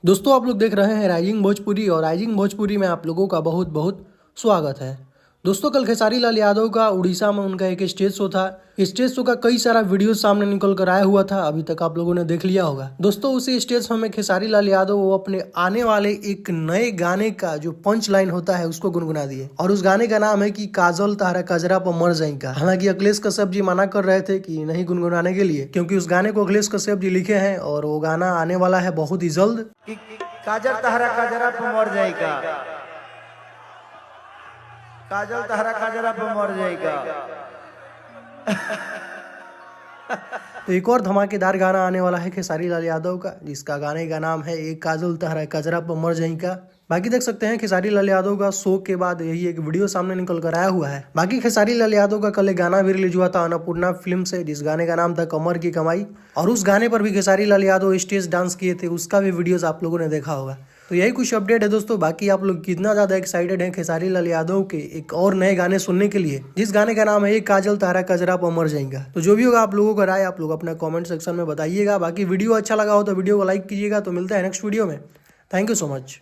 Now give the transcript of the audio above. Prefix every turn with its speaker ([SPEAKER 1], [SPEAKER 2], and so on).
[SPEAKER 1] दोस्तों आप लोग देख रहे हैं राइजिंग भोजपुरी और राइजिंग भोजपुरी में आप लोगों का बहुत बहुत स्वागत है। दोस्तों कल खेसारी लाल यादव का उड़ीसा में उनका एक स्टेज शो था। स्टेज शो का कई सारा वीडियो सामने निकल कर आया हुआ था, अभी तक आप लोगों ने देख लिया होगा। दोस्तों उसी स्टेज शो में खेसारी लाल यादव वो अपने आने वाले एक नए गाने का जो पंच लाइन होता है उसको गुनगुना दिए और उस गाने का नाम है कि काजल तारा कजरा पर मर जाई का। हालांकि अखिलेश कश्यप जी मना कर रहे थे कि नहीं गुनगुनाने के लिए, क्योंकि उस गाने को अखिलेश कश्यप जी लिखे हैं और वो गाना आने वाला है बहुत ही जल्द।
[SPEAKER 2] काजल तहरा काजरा पे मर जाएगा, काजल तहरा काजरा पे मर जाएगा।
[SPEAKER 1] तो एक और धमाकेदार गाना आने वाला है खेसारी लाल यादव का, जिसका गाने का नाम है एक काजल तहरा कजरा पर मर जाई का। बाकी देख सकते हैं खेसारी लाल यादव का शो के बाद यही एक वीडियो सामने निकल कर आया हुआ है। बाकी खेसारी लाल यादव का कल एक गाना भी रिलीज हुआ था अन्नपूर्णा फिल्म से, जिस गाने का नाम था कमर की कमाई, और उस गाने पर भी खेसारी लाल यादव स्टेज डांस किए थे, उसका भी वीडियोस आप लोगों ने देखा होगा। तो यही कुछ अपडेट है दोस्तों। बाकी आप लोग कितना ज्यादा एक्साइटेड हैं खेसारी लाल यादव के एक और नए गाने सुनने के लिए, जिस गाने का नाम है एक काजल तारा कजरा पर मर जाएगा। तो जो भी होगा आप लोगों का राय आप लोग अपना कमेंट सेक्शन में बताइएगा। बाकी वीडियो अच्छा लगा हो तो वीडियो को लाइक कीजिएगा। तो मिलता है नेक्स्ट वीडियो में। Thank you so much.